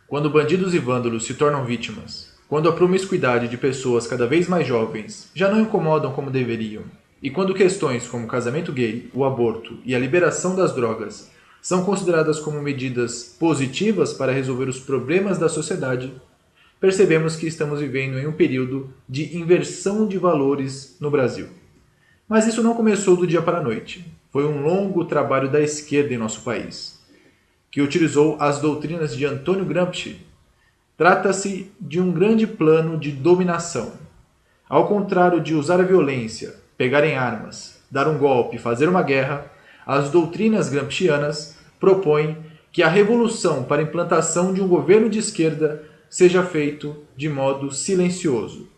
Quando bandidos e vândalos se tornam vítimas, quando a promiscuidade de pessoas cada vez mais jovens já não incomodam como deveriam, e quando questões como o casamento gay, o aborto e a liberação das drogas são consideradas como medidas positivas para resolver os problemas da sociedade, percebemos que estamos vivendo em um período de inversão de valores no Brasil. Mas isso não começou do dia para a noite. Foi um longo trabalho da esquerda em nosso país, que utilizou as doutrinas de Antônio Gramsci. Trata-se de um grande plano de dominação. Ao contrário de usar a violência, pegar em armas, dar um golpe, fazer uma guerra, as doutrinas gramscianas propõem que a revolução para a implantação de um governo de esquerda seja feito de modo silencioso.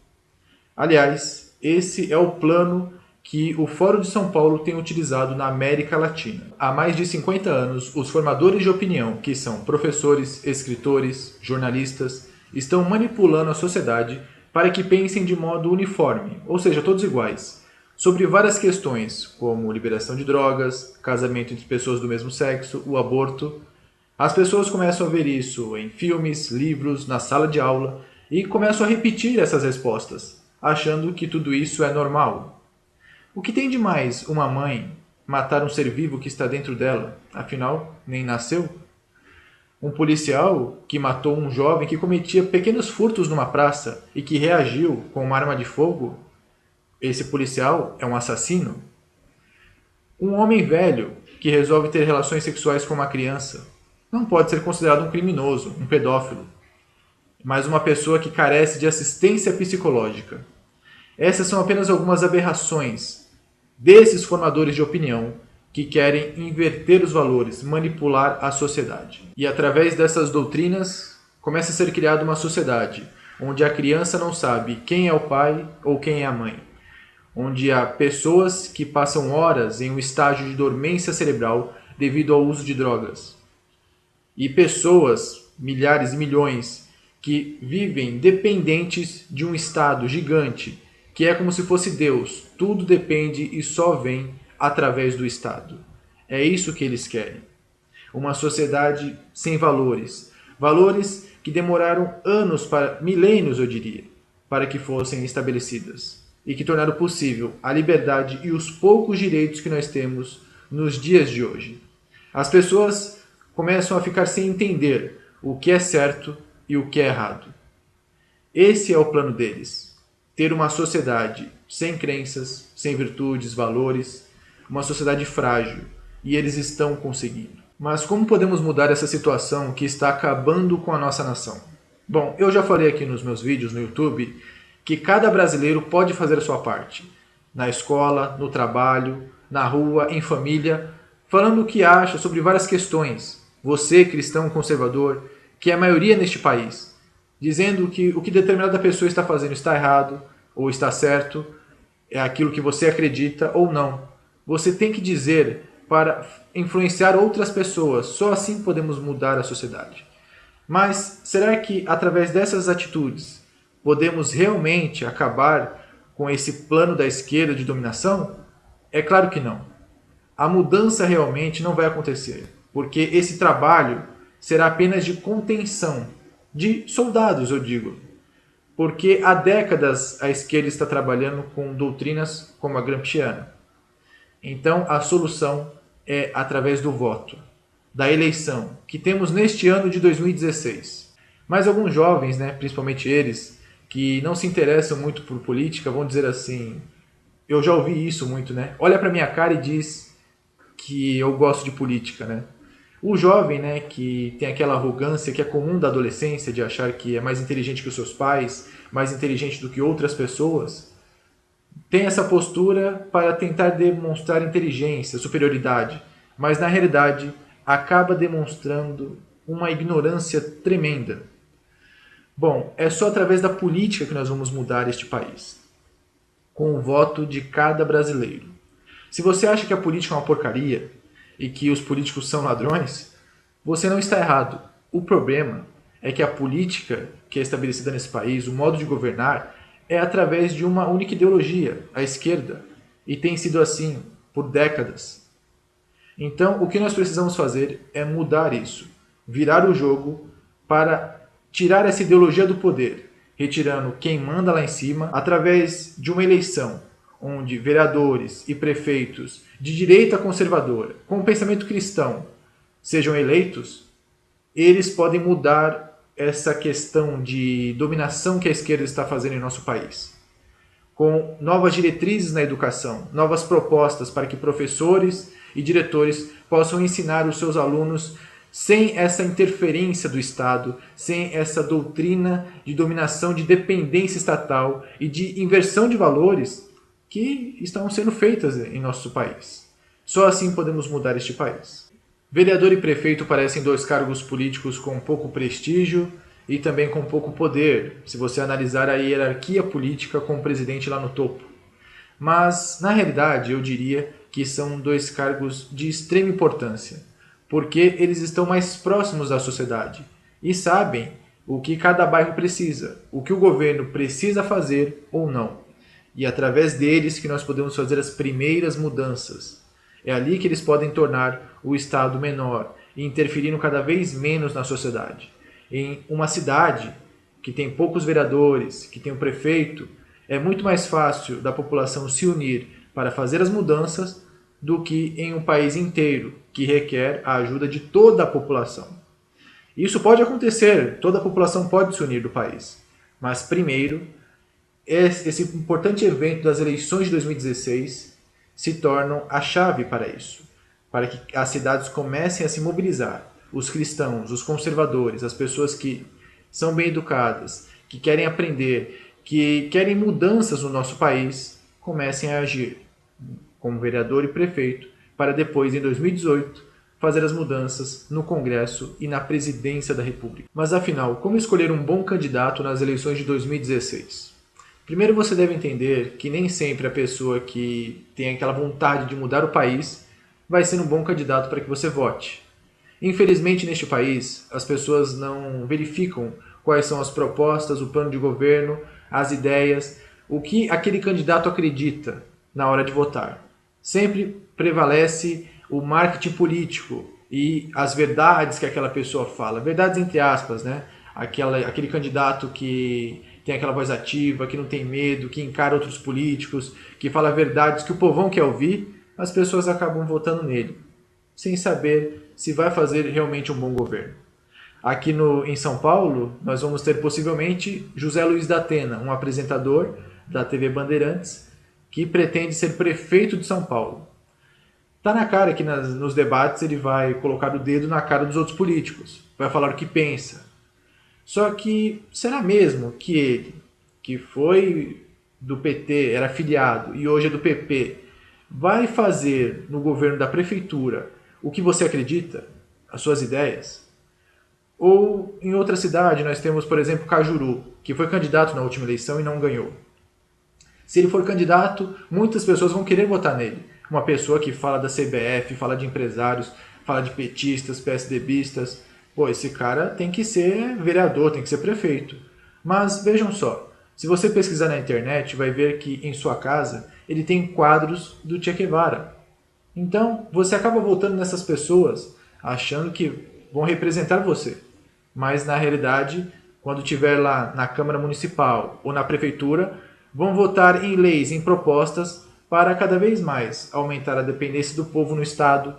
Aliás, esse é o plano que o Fórum de São Paulo tem utilizado na América Latina. Há mais de 50 anos, os formadores de opinião, que são professores, escritores, jornalistas, estão manipulando a sociedade para que pensem de modo uniforme, ou seja, todos iguais, sobre várias questões, como liberação de drogas, casamento entre pessoas do mesmo sexo, o aborto. As pessoas começam a ver isso em filmes, livros, na sala de aula e começam a repetir essas respostas, achando que tudo isso é normal. O que tem de mais uma mãe matar um ser vivo que está dentro dela, afinal, nem nasceu? Um policial que matou um jovem que cometia pequenos furtos numa praça e que reagiu com uma arma de fogo, esse policial é um assassino? Um homem velho que resolve ter relações sexuais com uma criança não pode ser considerado um criminoso, um pedófilo, mas uma pessoa que carece de assistência psicológica. Essas são apenas algumas aberrações desses formadores de opinião que querem inverter os valores, manipular a sociedade. E através dessas doutrinas, começa a ser criada uma sociedade onde a criança não sabe quem é o pai ou quem é a mãe, onde há pessoas que passam horas em um estágio de dormência cerebral devido ao uso de drogas, e pessoas, milhares e milhões, que vivem dependentes de um Estado gigante, que é como se fosse Deus, tudo depende e só vem através do Estado. É isso que eles querem. Uma sociedade sem valores. Valores que demoraram anos, milênios eu diria, para que fossem estabelecidas. E que tornaram possível a liberdade e os poucos direitos que nós temos nos dias de hoje. As pessoas começam a ficar sem entender o que é certo e o que é errado. Esse é o plano deles. Ter uma sociedade sem crenças, sem virtudes, valores, uma sociedade frágil, e eles estão conseguindo. Mas como podemos mudar essa situação que está acabando com a nossa nação? Bom, eu já falei aqui nos meus vídeos no YouTube que cada brasileiro pode fazer a sua parte. Na escola, no trabalho, na rua, em família, falando o que acha sobre várias questões. Você, cristão conservador, que é a maioria neste país, dizendo que o que determinada pessoa está fazendo está errado ou está certo, é aquilo que você acredita ou não. Você tem que dizer para influenciar outras pessoas, só assim podemos mudar a sociedade. Mas será que através dessas atitudes podemos realmente acabar com esse plano da esquerda de dominação? É claro que não. A mudança realmente não vai acontecer, porque esse trabalho será apenas de contenção, de soldados, eu digo. Porque há décadas a esquerda está trabalhando com doutrinas como a gramsciana. Então a solução é através do voto, da eleição, que temos neste ano de 2016. Mas alguns jovens, principalmente eles, que não se interessam muito por política, vão dizer assim, eu já ouvi isso muito, olha para minha cara e diz que eu gosto de política, O jovem, que tem aquela arrogância que é comum da adolescência, de achar que é mais inteligente que os seus pais, mais inteligente do que outras pessoas, tem essa postura para tentar demonstrar inteligência, superioridade, mas na realidade acaba demonstrando uma ignorância tremenda. Bom, é só através da política que nós vamos mudar este país, com o voto de cada brasileiro. Se você acha que a política é uma porcaria e que os políticos são ladrões, você não está errado. O problema é que a política que é estabelecida nesse país, o modo de governar, é através de uma única ideologia, a esquerda, e tem sido assim por décadas. Então, o que nós precisamos fazer é mudar isso, virar o jogo para tirar essa ideologia do poder, retirando quem manda lá em cima através de uma eleição onde vereadores e prefeitos de direita conservadora, com pensamento cristão, sejam eleitos, eles podem mudar essa questão de dominação que a esquerda está fazendo em nosso país. Com novas diretrizes na educação, novas propostas para que professores e diretores possam ensinar os seus alunos sem essa interferência do Estado, sem essa doutrina de dominação, de dependência estatal e de inversão de valores que estão sendo feitas em nosso país. Só assim podemos mudar este país. Vereador e prefeito parecem dois cargos políticos com pouco prestígio e também com pouco poder, se você analisar a hierarquia política com o presidente lá no topo. Mas, na realidade, eu diria que são dois cargos de extrema importância, porque eles estão mais próximos da sociedade e sabem o que cada bairro precisa, o que o governo precisa fazer ou não. E é através deles que nós podemos fazer as primeiras mudanças. É ali que eles podem tornar o Estado menor e interferindo cada vez menos na sociedade. Em uma cidade que tem poucos vereadores, que tem um prefeito, é muito mais fácil da população se unir para fazer as mudanças do que em um país inteiro, que requer a ajuda de toda a população. Isso pode acontecer, toda a população pode se unir do país, mas primeiro, esse importante evento das eleições de 2016 se tornam a chave para isso, para que as cidades comecem a se mobilizar. Os cristãos, os conservadores, as pessoas que são bem educadas, que querem aprender, que querem mudanças no nosso país, comecem a agir como vereador e prefeito, para depois, em 2018, fazer as mudanças no Congresso e na Presidência da República. Mas afinal, como escolher um bom candidato nas eleições de 2016? Primeiro você deve entender que nem sempre a pessoa que tem aquela vontade de mudar o país vai ser um bom candidato para que você vote. Infelizmente, neste país, as pessoas não verificam quais são as propostas, o plano de governo, as ideias, o que aquele candidato acredita na hora de votar. Sempre prevalece o marketing político e as verdades que aquela pessoa fala. Verdades entre aspas, né? Aquele candidato que tem aquela voz ativa, que não tem medo, que encara outros políticos, que fala verdades que o povão quer ouvir, as pessoas acabam votando nele, sem saber se vai fazer realmente um bom governo. Aqui em São Paulo, nós vamos ter possivelmente José Luiz da Atena, um apresentador da TV Bandeirantes, que pretende ser prefeito de São Paulo. Está na cara que nos debates ele vai colocar o dedo na cara dos outros políticos, vai falar o que pensa. Só que será mesmo que ele, que foi do PT, era filiado e hoje é do PP, vai fazer no governo da prefeitura o que você acredita, as suas ideias? Ou em outra cidade nós temos, por exemplo, Cajuru, que foi candidato na última eleição e não ganhou. Se ele for candidato, muitas pessoas vão querer votar nele. Uma pessoa que fala da CBF, fala de empresários, fala de petistas, PSDBistas. Pô, esse cara tem que ser vereador, tem que ser prefeito. Mas vejam só, se você pesquisar na internet, vai ver que em sua casa ele tem quadros do Che Guevara. Então, você acaba votando nessas pessoas achando que vão representar você. Mas, na realidade, quando estiver lá na Câmara Municipal ou na Prefeitura, vão votar em leis, em propostas para cada vez mais aumentar a dependência do povo no Estado,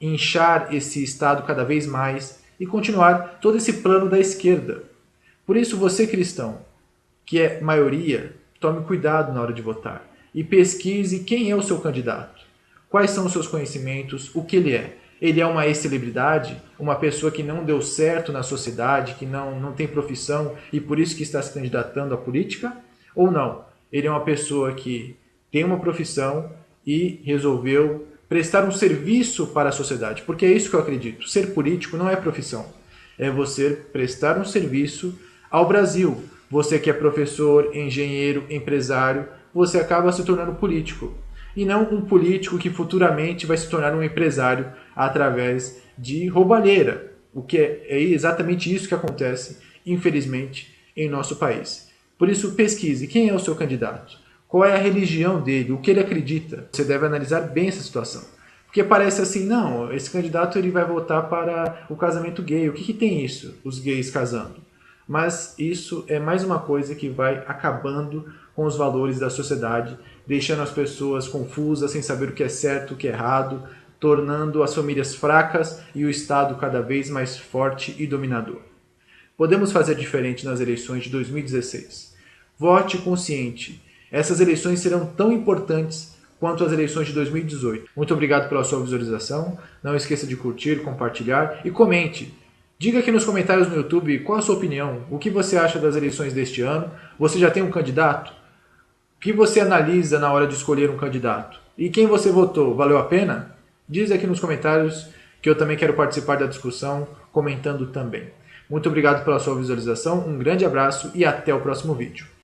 inchar esse Estado cada vez mais e continuar todo esse plano da esquerda. Por isso, você cristão, que é maioria, tome cuidado na hora de votar e pesquise quem é o seu candidato. Quais são os seus conhecimentos, o que ele é. Ele é uma ex-celebridade, uma pessoa que não deu certo na sociedade, que não tem profissão e por isso que está se candidatando à política? Ou não? Ele é uma pessoa que tem uma profissão e resolveu prestar um serviço para a sociedade. Porque é isso que eu acredito. Ser político não é profissão. É você prestar um serviço ao Brasil. Você que é professor, engenheiro, empresário, você acaba se tornando político. E não um político que futuramente vai se tornar um empresário através de roubalheira. O que é exatamente isso que acontece, infelizmente, em nosso país. Por isso, pesquise quem é o seu candidato, qual é a religião dele, o que ele acredita. Você deve analisar bem essa situação. Porque parece assim, não, esse candidato ele vai votar para o casamento gay. O que tem isso, os gays casando? Mas isso é mais uma coisa que vai acabando com os valores da sociedade, deixando as pessoas confusas, sem saber o que é certo, o que é errado, tornando as famílias fracas e o Estado cada vez mais forte e dominador. Podemos fazer diferente nas eleições de 2016. Vote consciente. Essas eleições serão tão importantes quanto as eleições de 2018. Muito obrigado pela sua visualização. Não esqueça de curtir, compartilhar e comente. Diga aqui nos comentários no YouTube qual a sua opinião, o que você acha das eleições deste ano. Você já tem um candidato? O que você analisa na hora de escolher um candidato? E quem você votou, valeu a pena? Diz aqui nos comentários que eu também quero participar da discussão, comentando também. Muito obrigado pela sua visualização, um grande abraço e até o próximo vídeo.